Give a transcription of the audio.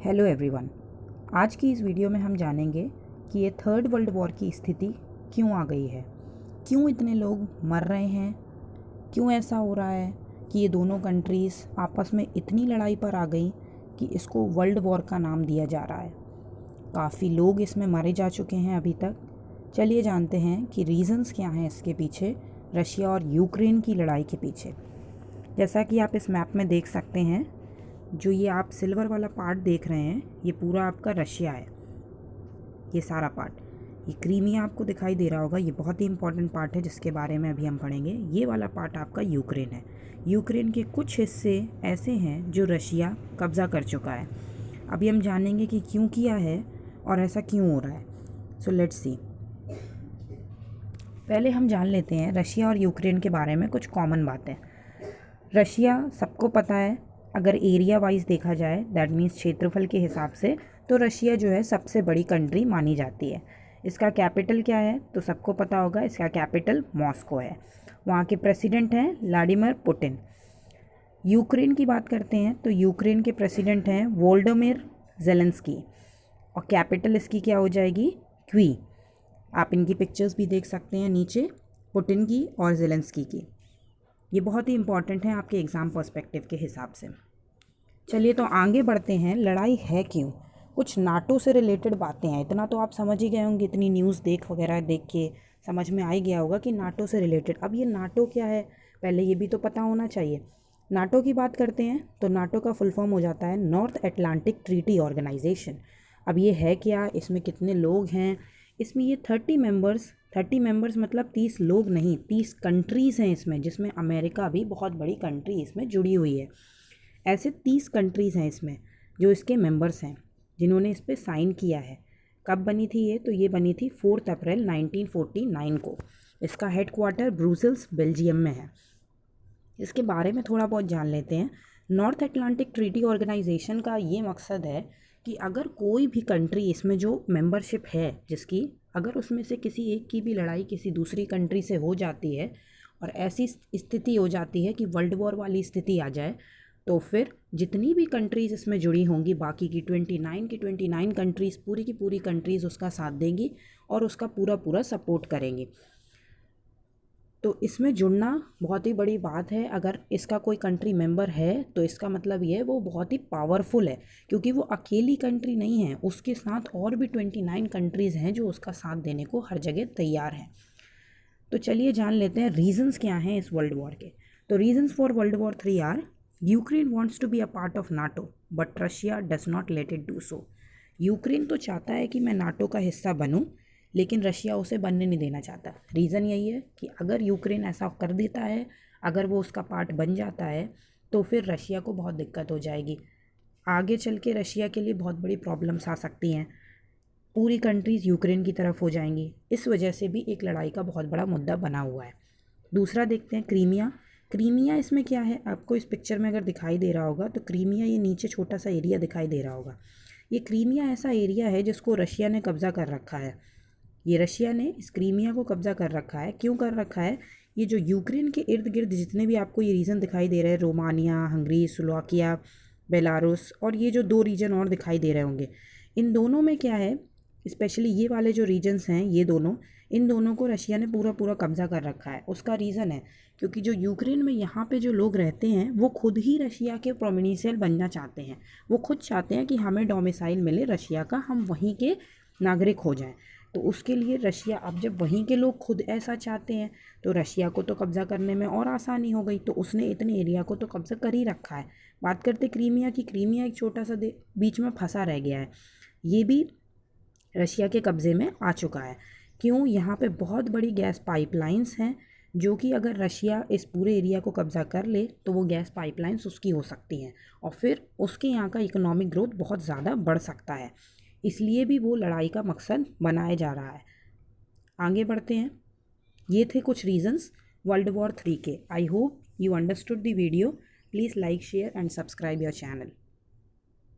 Hello everyone. आज की इस वीडियो में हम जानेंगे कि ये थर्ड वर्ल्ड वॉर की स्थिति क्यों आ गई है, क्यों इतने लोग मर रहे हैं, क्यों ऐसा हो रहा है कि ये दोनों कंट्रीज़ आपस में इतनी लड़ाई पर आ गई कि इसको वर्ल्ड वॉर का नाम दिया जा रहा है। काफ़ी लोग इसमें मारे जा चुके हैं अभी तक। चलिए जानते हैं कि रीज़न्स क्या हैं इसके पीछे, रशिया और यूक्रेन की लड़ाई के पीछे। जैसा कि आप इस मैप में देख सकते हैं, जो ये आप सिल्वर वाला पार्ट देख रहे हैं ये पूरा आपका रशिया है। ये सारा पार्ट, ये क्रीमिया आपको दिखाई दे रहा होगा, ये बहुत ही इंपॉर्टेंट पार्ट है जिसके बारे में अभी हम पढ़ेंगे। ये वाला पार्ट आपका यूक्रेन है। यूक्रेन के कुछ हिस्से ऐसे हैं जो रशिया कब्ज़ा कर चुका है। अभी हम जानेंगे कि क्यों किया है और ऐसा क्यों हो रहा है। So let's see. पहले हम जान लेते हैं रशिया और यूक्रेन के बारे में कुछ कॉमन बातें। रशिया सबको पता है, अगर एरिया वाइज देखा जाए, दैट मीन्स क्षेत्रफल के हिसाब से, तो रशिया जो है सबसे बड़ी कंट्री मानी जाती है। इसका कैपिटल क्या है तो सबको पता होगा, इसका कैपिटल मॉस्को है। वहाँ के प्रेसिडेंट हैं व्लादिमीर पुतिन। यूक्रेन की बात करते हैं तो यूक्रेन के प्रेसिडेंट हैं वोल्डोमिर ज़ेलेंस्की और कैपिटल इसकी क्या हो जाएगी, क्वी। आप इनकी पिक्चर्स भी देख सकते हैं नीचे, पुतिन की और ज़ेलेंस्की की। ये बहुत ही इंपॉर्टेंट है आपके एग्ज़ाम पर्सपेक्टिव के हिसाब से। चलिए तो आगे बढ़ते हैं, लड़ाई है क्यों। कुछ नाटो से रिलेटेड बातें हैं, इतना तो आप समझ ही गए होंगे, इतनी न्यूज़ वगैरह देख के समझ में आ ही गया होगा कि नाटो से रिलेटेड। अब ये नाटो क्या है, पहले ये भी तो पता होना चाहिए। नाटो की बात करते हैं तो नाटो का फुल फॉर्म हो जाता है नॉर्थ अटलांटिक ट्रीटी ऑर्गेनाइजेशन। अब ये है क्या, इसमें कितने लोग हैं, इसमें ये 30 मेंबर्स मतलब 30 लोग नहीं, 30 कंट्रीज़ हैं इसमें, जिसमें अमेरिका भी बहुत बड़ी कंट्री इसमें जुड़ी हुई है। ऐसे 30 कंट्रीज़ हैं इसमें जो इसके मेंबर्स हैं, जिन्होंने इस पर साइन किया है। कब बनी थी ये, तो ये बनी थी 4 अप्रैल 1949 को। इसका हेडक्वार्टर ब्रुसेल्स बेल्जियम में है। इसके बारे में थोड़ा बहुत जान लेते हैं। नॉर्थ अटलांटिक ट्रीटी ऑर्गेनाइजेशन का ये मकसद है कि अगर कोई भी कंट्री इसमें जो मेंबरशिप है जिसकी, अगर उसमें से किसी एक की भी लड़ाई किसी दूसरी कंट्री से हो जाती है और ऐसी स्थिति हो जाती है कि वर्ल्ड वॉर वाली स्थिति आ जाए, तो फिर जितनी भी कंट्रीज़ इसमें जुड़ी होंगी, बाकी की 29 कंट्रीज़, पूरी की पूरी कंट्रीज़ उसका साथ देंगी और उसका पूरा पूरा सपोर्ट करेंगी। तो इसमें जुड़ना बहुत ही बड़ी बात है। अगर इसका कोई कंट्री मेंबर है तो इसका मतलब ये है वो बहुत ही पावरफुल है, क्योंकि वो अकेली कंट्री नहीं है, उसके साथ और भी 29 कंट्रीज़ हैं जो उसका साथ देने को हर जगह तैयार हैं। तो चलिए जान लेते हैं रीजंस क्या हैं इस वर्ल्ड वॉर के। तो reasons for world war 3 are: Ukraine wants to be a part of NATO but Russia does not let it do so. Ukraine तो चाहता है कि मैं नाटो का हिस्सा बनूं, लेकिन रशिया उसे बनने नहीं देना चाहता। रीज़न यही है कि अगर यूक्रेन ऐसा कर देता है, अगर वो उसका पार्ट बन जाता है, तो फिर रशिया को बहुत दिक्कत हो जाएगी। आगे चल के रशिया के लिए बहुत बड़ी प्रॉब्लम्स आ सकती हैं, पूरी कंट्रीज़ यूक्रेन की तरफ हो जाएंगी। इस वजह से भी एक लड़ाई का बहुत बड़ा मुद्दा बना हुआ है। दूसरा देखते हैं क्रीमिया। क्रीमिया इसमें क्या है, आपको इस पिक्चर में अगर दिखाई दे रहा होगा तो क्रीमिया, ये नीचे छोटा सा एरिया दिखाई दे रहा होगा। ये क्रीमिया ऐसा एरिया है जिसको रशिया ने कब्ज़ा कर रखा है। ये रशिया ने इस क्रीमिया को कब्ज़ा कर रखा है। क्यों कर रखा है, ये जो यूक्रेन के इर्द गिर्द जितने भी आपको ये रीजन दिखाई दे रहे हैं, रोमानिया, हंगरी, स्लोवाकिया, बेलारूस, और ये जो 2 रीजन और दिखाई दे रहे होंगे, इन दोनों में क्या है, स्पेशली ये वाले जो रीजन्स हैं, ये दोनों, इन दोनों को रशिया ने पूरा पूरा कब्ज़ा कर रखा है। उसका रीज़न है क्योंकि जो यूक्रेन में यहाँ पे जो लोग रहते हैं वो खुद ही रशिया के प्रोविंशियल बनना चाहते हैं। वो खुद चाहते हैं कि हमें डोमिसाइल मिले रशिया का, हम वहीं के नागरिक हो जाएं। तो उसके लिए रशिया, अब जब वहीं के लोग खुद ऐसा चाहते हैं तो रशिया को तो कब्ज़ा करने में और आसानी हो गई, तो उसने इतने एरिया को तो कब्ज़ा कर ही रखा है। बात करते क्रीमिया की, क्रीमिया एक छोटा सा बीच में फंसा रह गया है, ये भी रशिया के कब्ज़े में आ चुका है। क्यों, यहाँ पे बहुत बड़ी गैस पाइपलाइंस हैं, जो कि अगर रशिया इस पूरे एरिया को कब्ज़ा कर ले तो वो गैस पाइपलाइंस उसकी हो सकती हैं और फिर उसके यहाँ का इकोनॉमिक ग्रोथ बहुत ज़्यादा बढ़ सकता है। इसलिए भी वो लड़ाई का मकसद बनाया जा रहा है। आगे बढ़ते हैं। ये थे कुछ रीजंस वर्ल्ड वॉर 3 के। I hope you understood the video. Please like, share and subscribe your channel.